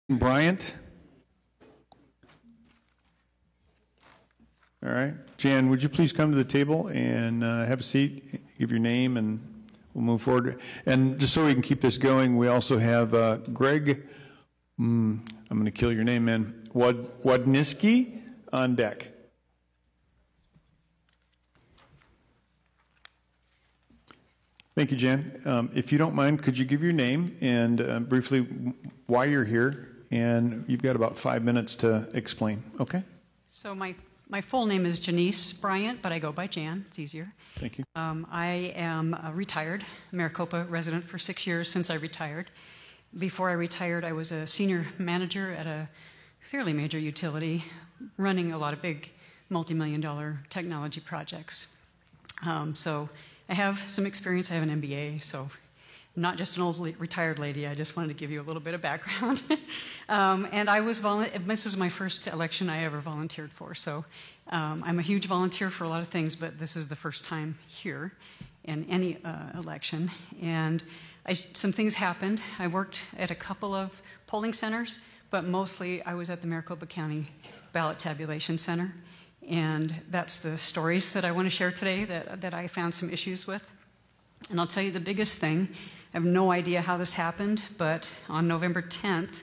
Bryant. All right. Jan, would you please come to the table and have a seat, give your name, and we'll move forward. And just so we can keep this going, we also have Greg, I'm going to kill your name, man, Wadniski on deck. Thank you, Jan. If you don't mind, could you give your name and briefly why you're here? And you've got about 5 minutes to explain, okay? So my full name is Janice Bryant, but I go by Jan. It's easier. Thank you. I am a retired Maricopa resident for 6 years since I retired. Before I retired, I was a senior manager at a fairly major utility, running a lot of big multi-million-dollar technology projects. So I have some experience. I have an MBA, so I'm not just an old retired lady. I just wanted to give you a little bit of background. And I was this is my first election I ever volunteered for. So I'm a huge volunteer for a lot of things, but this is the first time here in any election. And some things happened. I worked at a couple of polling centers, but mostly I was at the Maricopa County Ballot Tabulation Center. And that's the stories that I want to share today that I found some issues with. And I'll tell you the biggest thing. I have no idea how this happened, but on November 10th,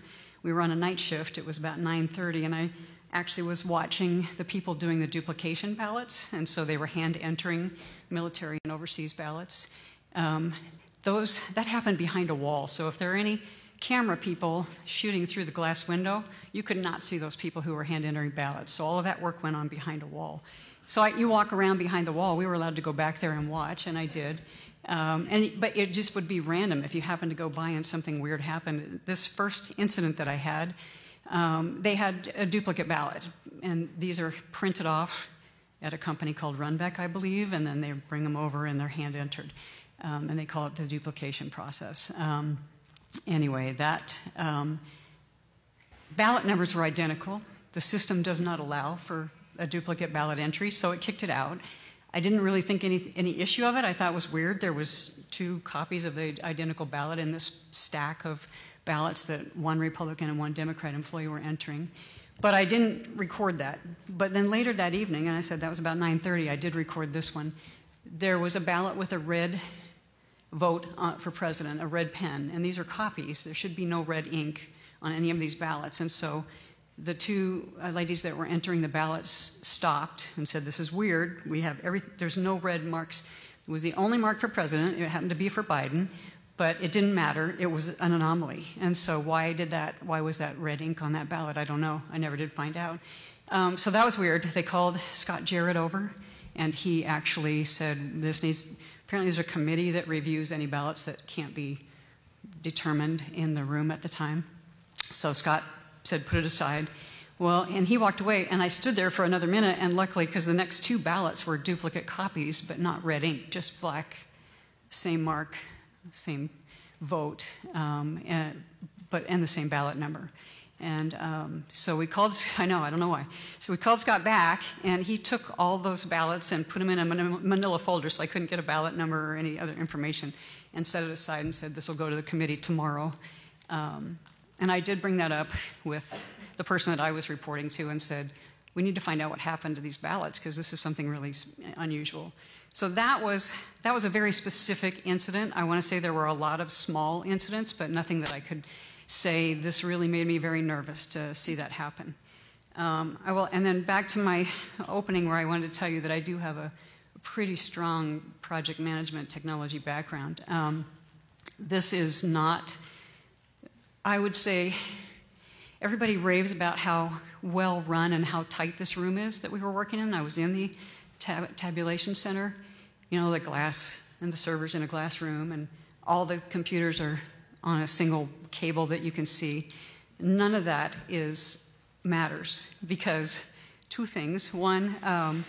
we were on a night shift. It was about 9:30, and I actually was watching the people doing the duplication ballots, and so they were hand entering military and overseas ballots. That happened behind a wall, so if there are any camera people shooting through the glass window, you could not see those people who were hand entering ballots. So all of that work went on behind a wall. So you walk around behind the wall. We were allowed to go back there and watch, and I did. But it just would be random if you happened to go by and something weird happened. This first incident that I had, they had a duplicate ballot, and these are printed off at a company called Runbeck, I believe, and then they bring them over and they're hand entered, and they call it the duplication process. Anyway, that ballot numbers were identical. The system does not allow for a duplicate ballot entry, so it kicked it out. I didn't really think any issue of it. I thought it was weird. There was 2 copies of the identical ballot in this stack of ballots that one Republican and one Democrat employee were entering. But I didn't record that. But then later that evening, and I said that was about 9:30, I did record this one. There was a ballot with a red vote for president, a red pen, and these are copies. There should be no red ink on any of these ballots. And so the 2 ladies that were entering the ballots stopped and said, "This is weird. There's no red marks." It was the only mark for president. It happened to be for Biden, but it didn't matter. It was an anomaly. And so why was that red ink on that ballot? I don't know. I never did find out. So that was weird. They called Scott Jarrett over, and he actually said, apparently there's a committee that reviews any ballots that can't be determined in the room at the time. So Scott said, put it aside. Well, and he walked away, and I stood there for another minute, and luckily, because the next 2 ballots were duplicate copies, but not red ink, just black, same mark, same vote, and the same ballot number. And so we called, I don't know why. So we called Scott back, and he took all those ballots and put them in a manila folder, so I couldn't get a ballot number or any other information, and set it aside and said, this will go to the committee tomorrow. And I did bring that up with the person that I was reporting to and said, we need to find out what happened to these ballots because this is something really unusual. So that was a very specific incident. I want to say there were a lot of small incidents, but nothing that I could say this really made me very nervous to see that happen. And then back to my opening where I wanted to tell you that I do have a pretty strong project management technology background. This is not, I would say, everybody raves about how well run and how tight this room is that we were working in. I was in the tabulation center, the glass and the servers in a glass room, and all the computers are on a single cable that you can see. None of that matters because 2 things. One,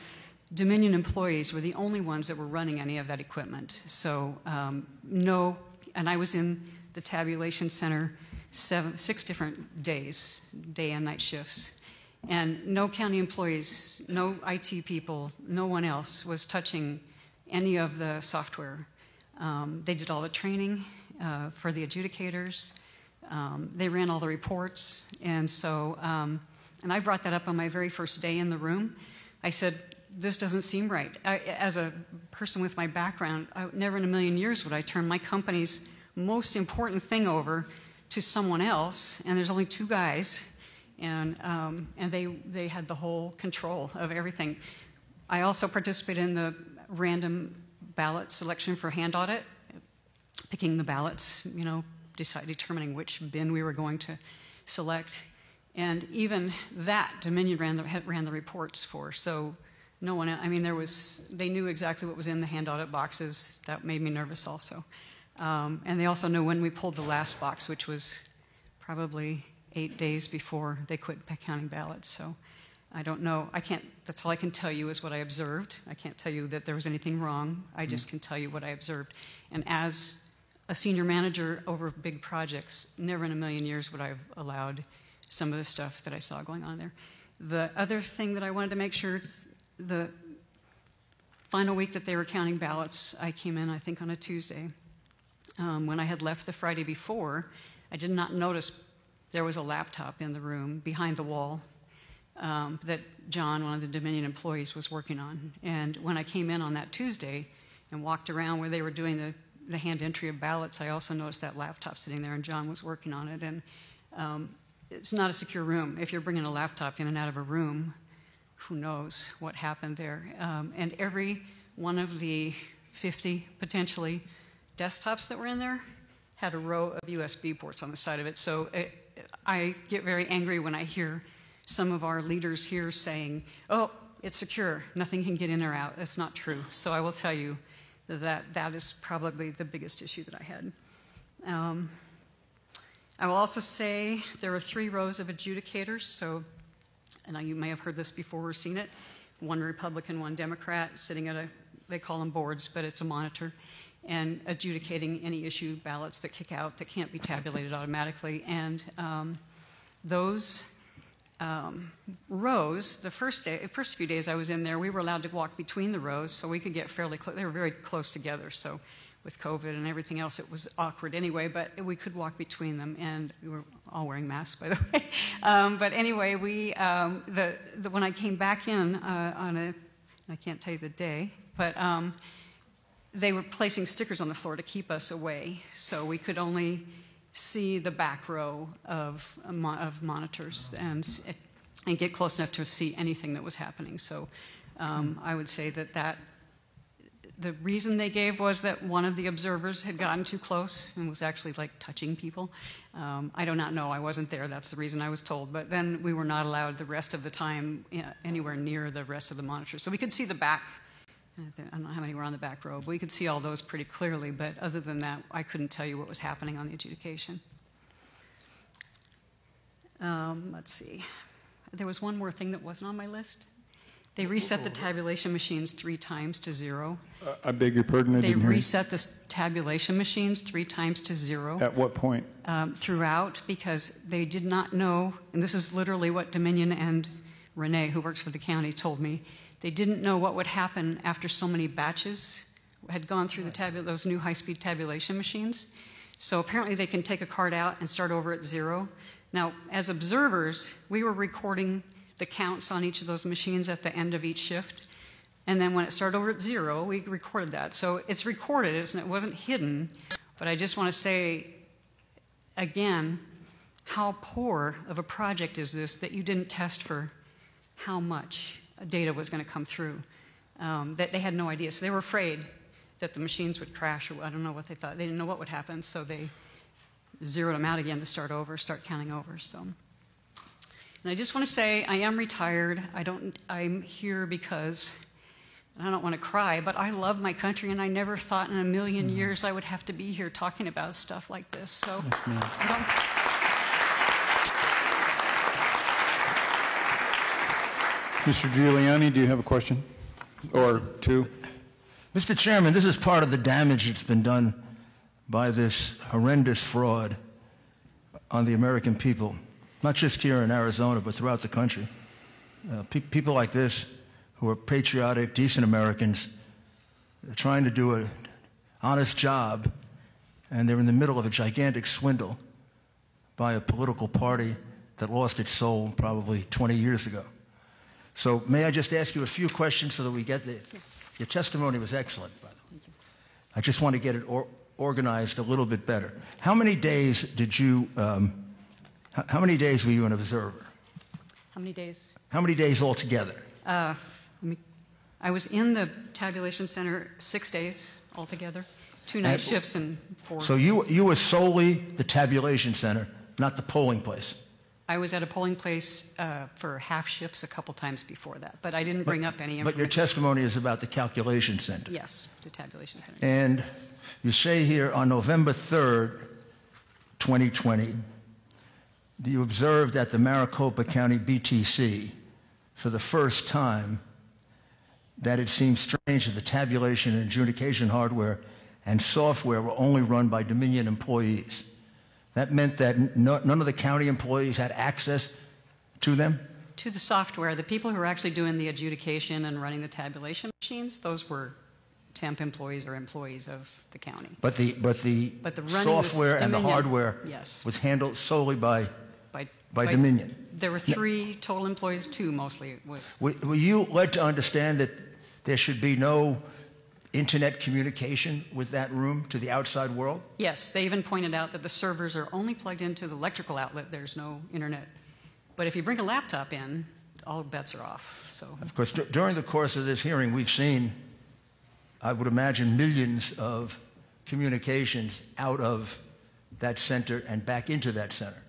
Dominion employees were the only ones that were running any of that equipment. So and I was in the tabulation center 6 different days, day and night shifts. And no county employees, no IT people, no one else was touching any of the software. They did all the training for the adjudicators. They ran all the reports, and so, and I brought that up on my very first day in the room. I said, this doesn't seem right. As a person with my background, never in a million years would I turn my company's most important thing over to someone else, and there's only 2 guys, and they had the whole control of everything. I also participated in the random ballot selection for hand audit, picking the ballots, determining which bin we were going to select, and even that Dominion ran the reports for. So no one, they knew exactly what was in the hand audit boxes. That made me nervous also. And they also knew when we pulled the last box, which was probably 8 days before they quit counting ballots. So I don't know. That's all I can tell you is what I observed. I can't tell you that there was anything wrong. I just can tell you what I observed. And as a senior manager over big projects, never in a million years would I have allowed some of the stuff that I saw going on there. The other thing that I wanted to make sure, the final week that they were counting ballots, I came in, I think, on a Tuesday. When I had left the Friday before, I did not notice there was a laptop in the room behind the wall that John, one of the Dominion employees, was working on. And when I came in on that Tuesday and walked around where they were doing the hand entry of ballots, I also noticed that laptop sitting there, and John was working on it. And it's not a secure room. If you're bringing a laptop in and out of a room, who knows what happened there. And every one of the 50, potentially, desktops that were in there had a row of USB ports on the side of it. So I get very angry when I hear some of our leaders here saying, oh, it's secure, nothing can get in or out. That's not true. So I will tell you that is probably the biggest issue that I had. I will also say there were 3 rows of adjudicators. So, and you may have heard this before or seen it, 1 Republican, 1 Democrat, sitting at they call them boards, but it's a monitor, and adjudicating any issue ballots that kick out that can't be tabulated automatically. And those rows, the first few days I was in there, we were allowed to walk between the rows, so we could get fairly close. They were very close together, so with COVID and everything else, it was awkward anyway, but we could walk between them, and we were all wearing masks, by the way. But anyway, when I came back in I can't tell you the day, but they were placing stickers on the floor to keep us away, so we could only see the back row of monitors and get close enough to see anything that was happening. So I would say that the reason they gave was that one of the observers had gotten too close and was actually like touching people. I do not know. I wasn't there. That's the reason I was told. But then we were not allowed the rest of the time anywhere near the rest of the monitors. So we could see the back. I don't know how many were on the back row, but we could see all those pretty clearly. But other than that, I couldn't tell you what was happening on the adjudication. Let's see. There was one more thing that wasn't on my list. They reset the tabulation machines 3 times to 0. I beg your pardon, I didn't hear you. They reset the tabulation machines 3 times to 0. At what point? Throughout, because they did not know, and this is literally what Dominion and Renee, who works for the county, told me. They didn't know what would happen after so many batches had gone through those new high-speed tabulation machines. So apparently they can take a card out and start over at 0. Now, as observers, we were recording the counts on each of those machines at the end of each shift. And then when it started over at 0, we recorded that. So it's recorded, it wasn't hidden. But I just want to say, again, how poor of a project is this that you didn't test for how much data was going to come through, that they had no idea. So they were afraid that the machines would crash, or I don't know what they thought. They didn't know what would happen, so they zeroed them out again to start counting over. So, and I just want to say, I am retired. I'm here because, I don't want to cry, but I love my country, and I never thought in a million years I would have to be here talking about stuff like this. So, Mr. Giuliani, do you have a question? Or 2? Mr. Chairman, this is part of the damage that's been done by this horrendous fraud on the American people, not just here in Arizona, but throughout the country. People like this, who are patriotic, decent Americans, trying to do an honest job, and they're in the middle of a gigantic swindle. by a political party that lost its soul probably 20 years ago. So may I just ask you a few questions so that we get the... Your testimony was excellent, by the way. I just want to get it organized a little bit better. How many days did you... how many days were you an observer? How many days? How many days altogether? I was in the tabulation center 6 days altogether, 2 night shifts and 4. So you were solely the tabulation center, not the polling place? I was at a polling place for half shifts a couple times before that, but I didn't bring up any information. But your testimony is about the calculation center? Yes, the tabulation center. And you say here on November 3rd, 2020, you observed at the Maricopa County BTC for the first time that it seemed strange that the tabulation and adjudication hardware and software were only run by Dominion employees. That meant that none of the county employees had access to them? To the software. The people who were actually doing the adjudication and running the tabulation machines, those were temp employees or employees of the county. But the software and the hardware was handled solely by Dominion. There were 3 total employees, 2 mostly. Were you led to understand that there should be no internet communication with that room to the outside world? Yes, they even pointed out that the servers are only plugged into the electrical outlet. There's no internet. But if you bring a laptop in, all bets are off. So, of course, during the course of this hearing, we've seen, I would imagine, millions of communications out of that center and back into that center.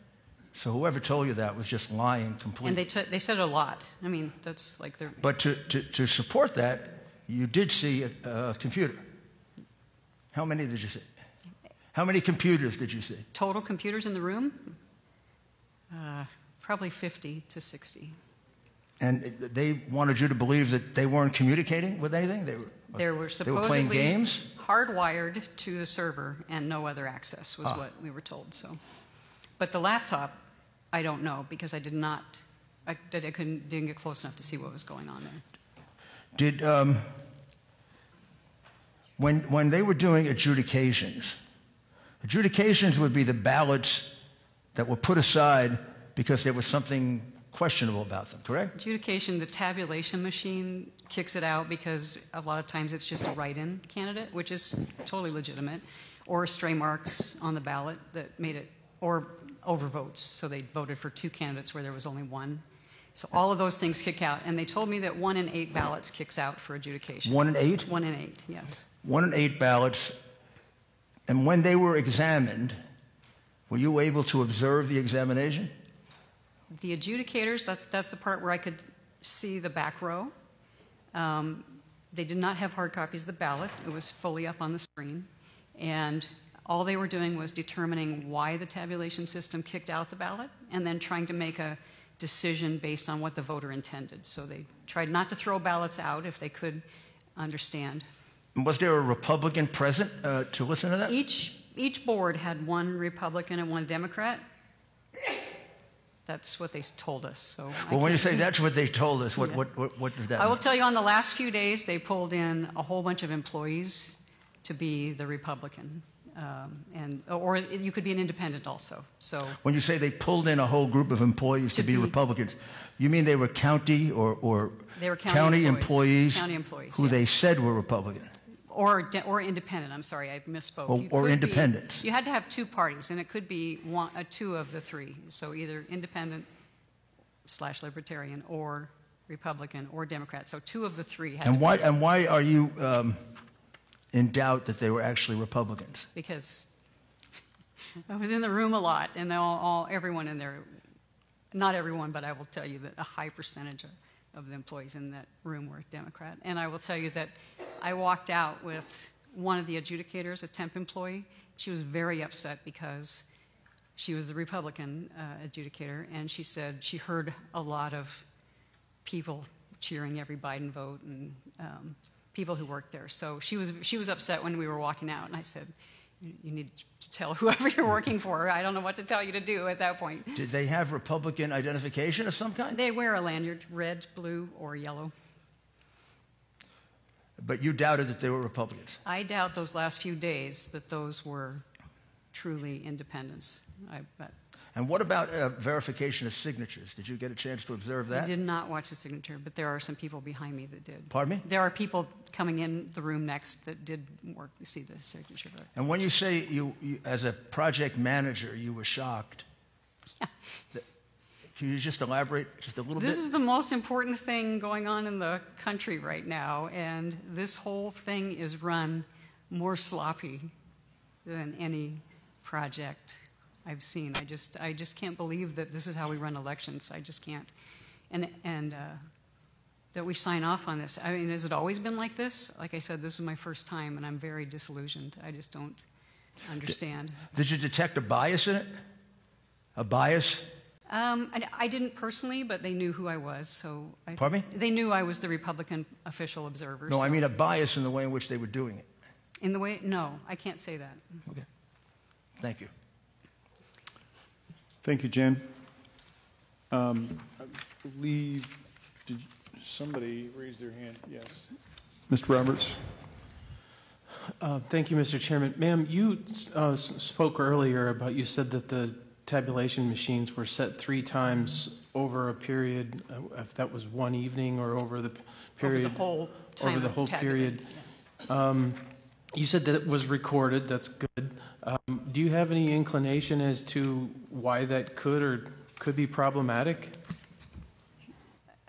So whoever told you that was just lying completely. And they said a lot. I mean, that's like they're... But to support that, you did see a computer. How many did you see? How many computers did you see? Total computers in the room? Probably 50 to 60. And they wanted you to believe that they weren't communicating with anything? They were supposedly playing games? Hardwired to the server and no other access was what we were told. So, but the laptop, I don't know because I didn't get close enough to see what was going on there. Did when they were doing adjudications would be the ballots that were put aside because there was something questionable about them, correct? Adjudication, the tabulation machine kicks it out because a lot of times it's just a write-in candidate, which is totally legitimate, or stray marks on the ballot that made it, or overvotes, so they voted for 2 candidates where there was only 1. So all of those things kick out, and they told me that 1 in 8 ballots kicks out for adjudication. 1 in 8? 1 in 8, yes. 1 in 8 ballots. And when they were examined, were you able to observe the examination? The adjudicators, that's the part where I could see the back row. They did not have hard copies of the ballot. It was fully up on the screen. And all they were doing was determining why the tabulation system kicked out the ballot and then trying to make a decision based on what the voter intended. So they tried not to throw ballots out if they could understand. Was there a Republican present to listen to that? Each board had 1 Republican and 1 Democrat. That's what they told us. So well, when you say that's what they told us, what does that mean? I will tell you, on the last few days, they pulled in a whole bunch of employees to be the Republican. Or you could be an independent also. So when you say they pulled in a whole group of employees to be Republicans, you mean they were county or they were county employees who they said were Republican? Or independent. I'm sorry, I misspoke. Or independents. You had to have 2 parties, and it could be 2 of the 3. So either independent/libertarian or Republican or Democrat. So 2 of the 3 had. And why are you in doubt that they were actually Republicans? Because I was in the room a lot, and everyone in there, not everyone, but I will tell you that a high percentage of the employees in that room were Democrat. And I will tell you that I walked out with one of the adjudicators, a temp employee. She was very upset because she was the Republican adjudicator, and she said she heard a lot of people cheering every Biden vote and people who worked there. So she was upset when we were walking out, and I said, you need to tell whoever you're working for. I don't know what to tell you to do at that point. Did they have Republican identification of some kind? They wear a lanyard, red, blue, or yellow. But you doubted that they were Republicans? I doubt those last few days that those were truly independents. And what about verification of signatures? Did you get a chance to observe I that? did not watch the signature, but there are some people behind me that did. Pardon me? There are people coming in the room next that did work to see the signature vote. And when you say you as a project manager, you were shocked, Yeah. can you just elaborate just a little This bit? is the most important thing going on in the country right now, and this whole thing is run more sloppy than any project I've seen. I just can't believe that this is how we run elections. I just can't. And that we sign off on this. I mean, has it always been like this? Like I said, this is my first time, and I'm very disillusioned. I just don't understand. Did you detect a bias in it? A bias? I didn't personally, but they knew who I was. So Pardon me? They knew I was the Republican official observer. No, so. I mean a bias in the way in which they were doing it. In the way? No, I can't say that. Okay. Thank you. Thank you, Jan. I believe, did somebody raise their hand? Yes. Mr. Roberts? Thank you, Mr. Chairman. Ma'am, you spoke earlier about, you said that the tabulation machines were set 3 times over a period, if that was one evening or over the period. Over the whole time. Over the whole period. You said that it was recorded. That's good. Do you have any inclination as to why that could be problematic?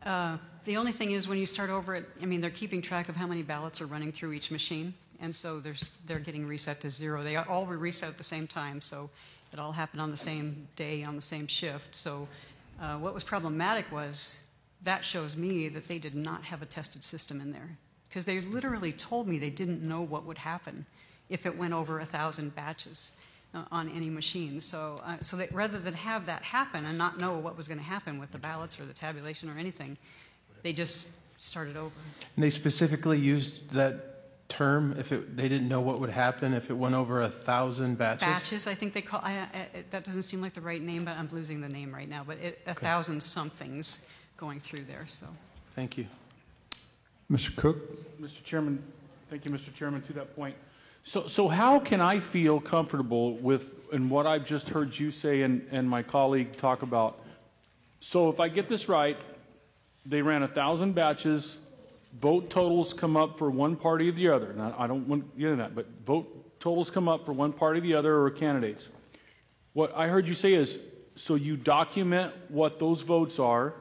The only thing is when you start over it, I mean, they're keeping track of how many ballots are running through each machine, and so they're getting reset to 0. They all were reset at the same time, so it all happened on the same day, on the same shift. So what was problematic was that shows me that they did not have a tested system in there, because they literally told me they didn't know what would happen if it went over 1,000 batches on any machine. So that rather than have that happen and not know what was going to happen with the ballots or the tabulation or anything, they just started over. And they specifically used that term, they didn't know what would happen if it went over 1,000 batches? Batches, I think they call, that doesn't seem like the right name, but I'm losing the name right now, but 1,000 somethings going through there, so. Thank you. Mr. Cook? Mr. Chairman, thank you, Mr. Chairman, to that point. So how can I feel comfortable with, in what I've just heard you say and my colleague talk about? So if I get this right, they ran 1,000 batches, vote totals come up for one party or the other. Now, I don't want to get into that, but vote totals come up for one party or the other or candidates. What I heard you say is, so you document what those votes are,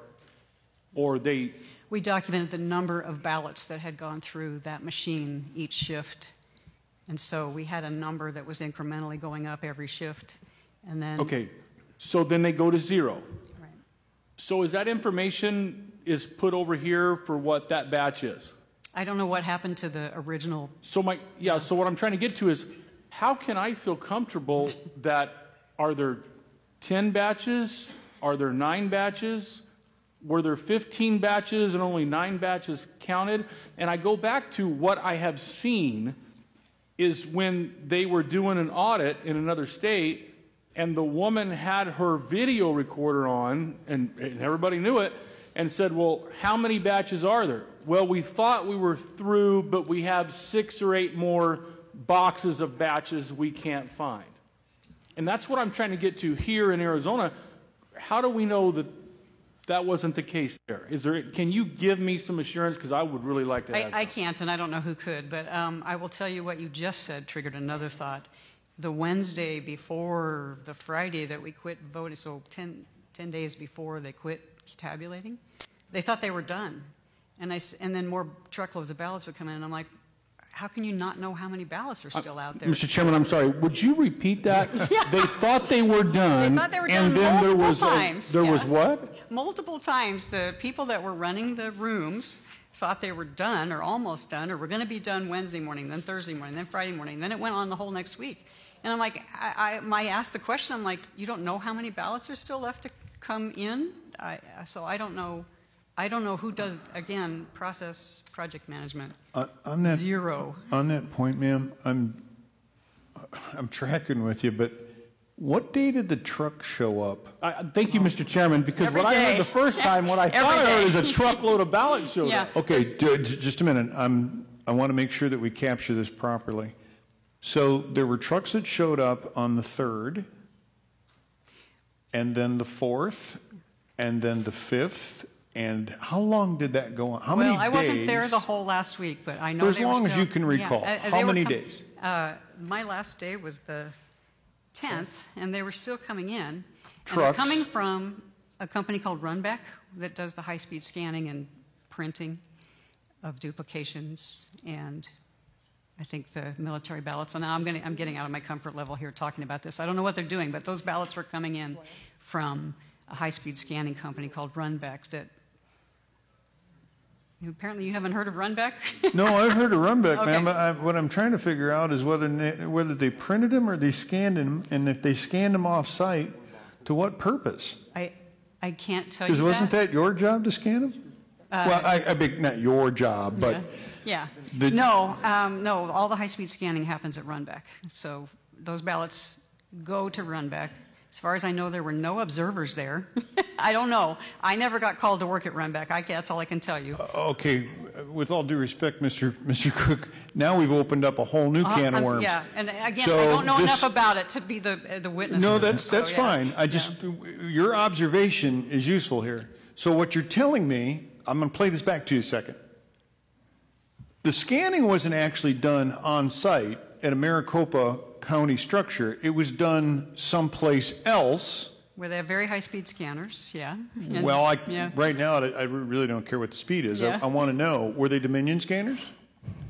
or they... We documented the number of ballots that had gone through that machine each shift. And so we had a number that was incrementally going up every shift. And then... Okay, so then they go to 0. Right. So is that information is put over here for what that batch is? I don't know what happened to the original. So so what I'm trying to get to is, how can I feel comfortable that, are there 10 batches? Are there 9 batches? Were there 15 batches and only 9 batches counted? And I go back to what I have seen is when they were doing an audit in another state and the woman had her video recorder on and everybody knew it and said, well, how many batches are there? Well, we thought we were through, but we have 6 or 8 more boxes of batches we can't find. And that's what I'm trying to get to here in Arizona. How do we know that that wasn't the case there? Can you give me some assurance? Because I would really like to have I can't, and I don't know who could, but I will tell you what you just said triggered another thought. The Wednesday before the Friday that we quit voting, so 10 days before they quit tabulating, they thought they were done. And then more truckloads of ballots would come in, and I'm like, how can you not know how many ballots are still out there? Mr. Chairman, I'm sorry. Would you repeat that? Yeah. They thought they were done. They thought they were and done then multiple times. There was Yeah. what? Multiple times, the people that were running the rooms thought they were done or almost done or were going to be done Wednesday morning, then Thursday morning, then Friday morning. Then it went on the whole next week. And I'm like, I asked the question, I'm like, you don't know how many ballots are still left to come in? So I don't know. I don't know who does, again, project management. On that, 0. On that point, ma'am, I'm tracking with you, but what day did the truck show up? Thank you, Mr. Chairman, because Every what I day. heard the first time, what I thought I heard is a truckload of ballots showed Yeah. up. Okay, just a minute. I want to make sure that we capture this properly. So there were trucks that showed up on the 3rd. and then the 4th, and then the 5th. And how long did that go on? How many days? Well, I wasn't there the whole last week, but I know For as they were long as still- you can recall. Yeah, How they were many days? My last day was the 10th, and they were still coming in. And they're Trucks. coming from a company called Runback that does the high-speed scanning and printing of duplications and I think the military ballots. So now I'm getting out of my comfort level here talking about this. I don't know what they're doing, but those ballots were coming in from a high-speed scanning company called Runback that apparently you haven't heard of Runback? No, I've heard of Runback, Okay. ma'am. But what I'm trying to figure out is whether they printed them or they scanned them, and if they scanned them off-site, to what purpose? I can't tell you Because wasn't that your job to scan them? Well, I beg, not your job, but Yeah. The- No, all the high-speed scanning happens at Runback. So those ballots go to Runback. As far as I know, there were no observers there. I don't know. I never got called to work at Runback. That's all I can tell you. Okay, with all due respect, Mr. Cook, now we've opened up a whole new can of worms. Yeah, and again, So I don't know this- enough about it to be the witness. No, of it. that's So, yeah. fine. Your observation is useful here. So what you're telling me, I'm going to play this back to you a second. The scanning wasn't actually done on site at a Maricopa County structure. It was done someplace else. Where they have very high-speed scanners, yeah. And- Well, yeah. right now, I really don't care what the speed is. Yeah. I want to know, were they Dominion scanners?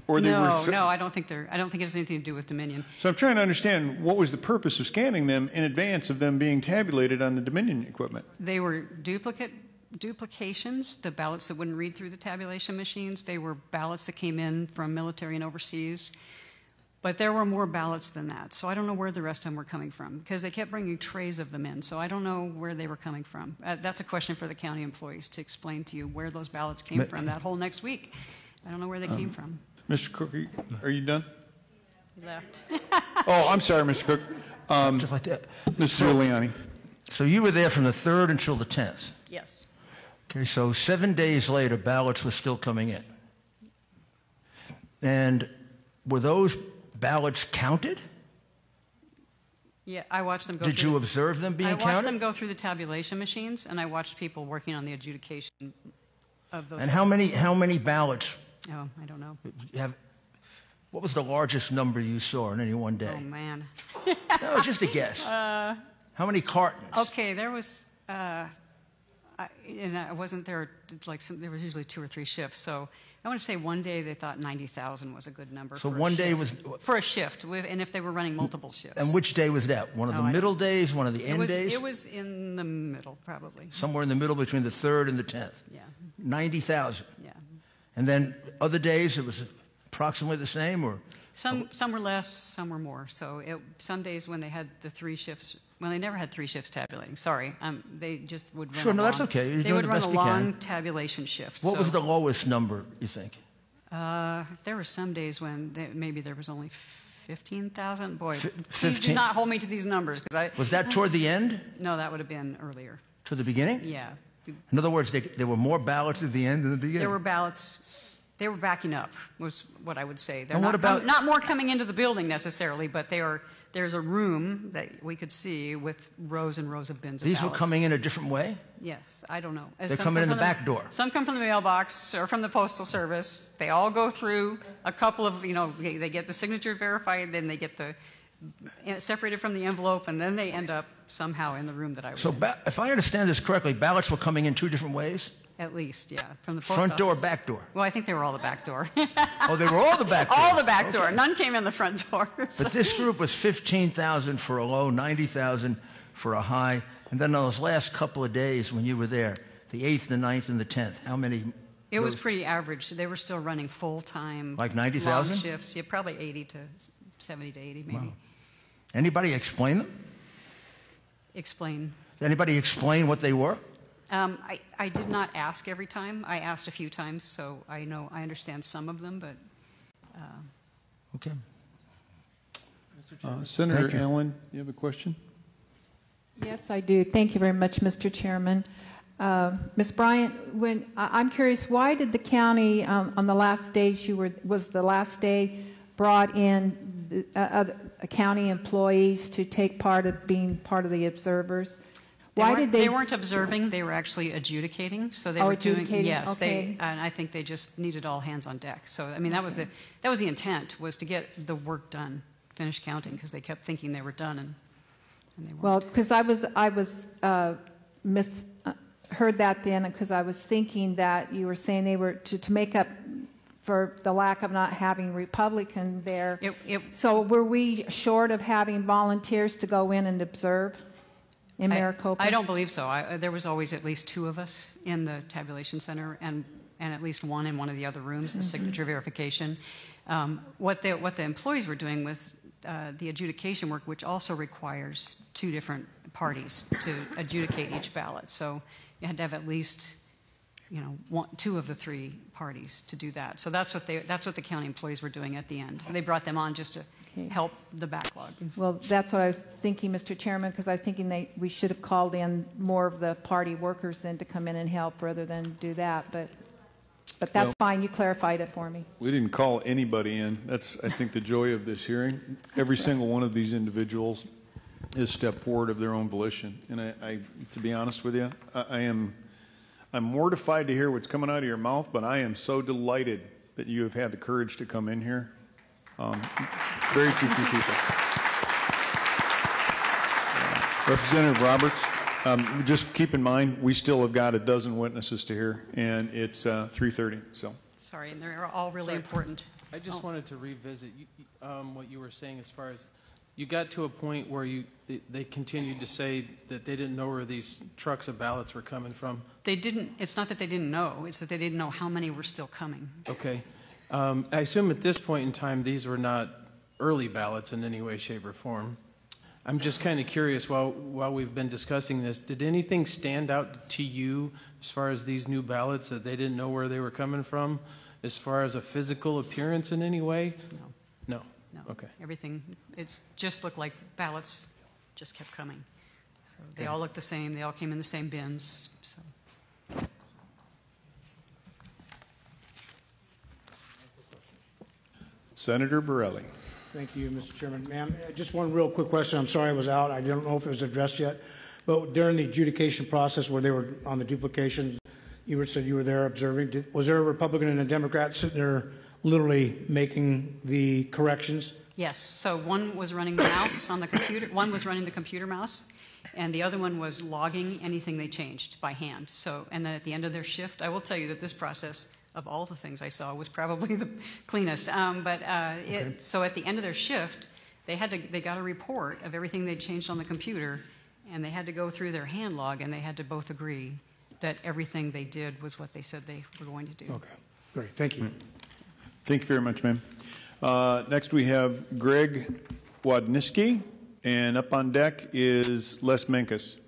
Or they No, were, I don't think it has anything to do with Dominion. So I'm trying to understand what was the purpose of scanning them in advance of them being tabulated on the Dominion equipment. They were duplications, the ballots that wouldn't read through the tabulation machines. They were ballots that came in from military and overseas. But there were more ballots than that. So I don't know where the rest of them were coming from because they kept bringing trays of them in. So I don't know where they were coming from. That's a question for the county employees to explain to you where those ballots came from that whole next week. I don't know where they came from. Mr. Cook, are you done? He left. Oh, I'm sorry, Mr. Cook. Just like that. Mr. Giuliani. So you were there from the 3rd until the 10th. Yes. Okay, so 7 days later, ballots were still coming in. And were those ballots counted? Yeah, I watched them go Did through. you observe them being I watched counted? them go through the tabulation machines, and I watched people working on the adjudication of those. And how many ballots Oh, I don't know. what was the largest number you saw in any one day? Oh man. No, just a guess. How many cartons? Okay, there was. And I wasn't there. There was usually 2 or 3 shifts. So I want to say one day they thought 90,000 was a good number. So for one a day shift. was. For a shift, and if they were running multiple shifts. And which day was that? One of the I middle days, one of the end days? It was in the middle, probably. Somewhere in the middle between the 3rd and the 10th. Yeah. 90,000. Yeah. And then other days it was approximately the same, or? Some were less, some were more. So some days when they had the 3 shifts, well, they never had 3 shifts tabulating. Sorry, they just would run. Sure, a no, that's long- okay. You're They doing would the run best a you can. long tabulation shift. What so, was the lowest number, you think? There were some days when maybe there was only 15,000. Boy, please 15 do not hold me to these numbers because Was that toward the end? No, that would have been earlier. To the beginning? Yeah, In other words, there were more ballots at the end than the beginning. there were ballots. They were backing up, was what I would say. They're And not what about- not more coming into the building necessarily, but there's a room that we could see with rows and rows of bins of These were ballots. coming in a different way? Yes, I don't know. They're Some coming come in the from back door. Some come from the mailbox or from the postal service. They all go through a couple of, they get the signature verified, then they get the separated from the envelope, and then they end up somehow in the room that I was So in. if I understand this correctly, ballots were coming in 2 different ways? At least, yeah, from the post Front door, office. back door? Well, I think they were all the back door. Oh, they were all the back door? All the back door. Okay. None came in the front door. But this group was 15,000 for a low, 90,000 for a high. And then those last couple of days when you were there, the 8th, the 9th, and the 10th, how many? It was pretty average. They were still running full-time. Like 90,000? long shifts. Yeah, probably 70 to 80 maybe. Wow. Anybody explain them? Explain. Did anybody explain what they were? I did not ask every time. I asked a few times, so I understand some of them, but Okay. Senator Thank you. Allen, you have a question? Yes, I do. Thank you very much, Mr. Chairman. Ms. Bryant, I'm curious, why did the county, on the last day was the last day, brought in county employees to take part of being part of the observers? Why did they? They weren't observing, they were actually adjudicating, so they Oh, were doing, adjudicating, yes, okay. and I think they just needed all hands on deck. So, I mean, that was the intent, was to get the work done, finish counting, because they kept thinking they were done, and they weren't. Well, because I heard that then, because I was thinking that you were saying they were to make up for the lack of not having Republican there. So were we short of having volunteers to go in and observe in Maricopa? I don't believe so. There was always at least 2 of us in the tabulation center, and at least one in one of the other rooms, the signature verification. What the employees were doing was the adjudication work, which also requires 2 different parties to adjudicate each ballot. So you had to have at least, 2 of the 3 parties to do that. So that's what the county employees were doing at the end. They brought them on just to help the backlog. Well, that's what I was thinking, Mr. Chairman, because I was thinking we should have called in more of the party workers then to come in and help rather than do that. But that's fine. You clarified it for me. We didn't call anybody in. That's, I think, the joy of this hearing. Every single one of these individuals has stepped forward of their own volition. And I to be honest with you, I'm mortified to hear what's coming out of your mouth, but I am so delighted that you have had the courage to come in here. Very few people. Representative Roberts, just keep in mind, we still have got a dozen witnesses to hear, and it's 3:30. So. Sorry, and they're all really important. I just wanted to revisit what you were saying as far as you got to a point where they continued to say that they didn't know where these trucks of ballots were coming from. They didn't. It's not that they didn't know. It's that they didn't know how many were still coming. Okay. I assume at this point in time these were not early ballots in any way, shape, or form. I'm just kind of curious, while we've been discussing this, did anything stand out to you as far as these new ballots that they didn't know where they were coming from, as far as a physical appearance in any way? No. No? Okay. Everything, it just looked like ballots just kept coming. So they all looked the same. They all came in the same bins. So. Senator Borelli. Thank you, Mr. Chairman. Ma'am, just one real quick question. I'm sorry I was out. I don't know if it was addressed yet. But during the adjudication process where they were on the duplication, you said you were there observing. Was there a Republican and a Democrat sitting there literally making the corrections? Yes. So one was running the mouse on the computer. One was running the computer mouse, and the other one was logging anything they changed by hand. So, and then at the end of their shift, I will tell you that this process, of all the things I saw, was probably the cleanest. So at the end of their shift, they got a report of everything they changed on the computer, and they had to go through their hand log, and they had to both agree that everything they did was what they said they were going to do. Okay, great. Thank you. Thank you very much, ma'am. Next we have Greg Wadniski, and up on deck is Les Menkes.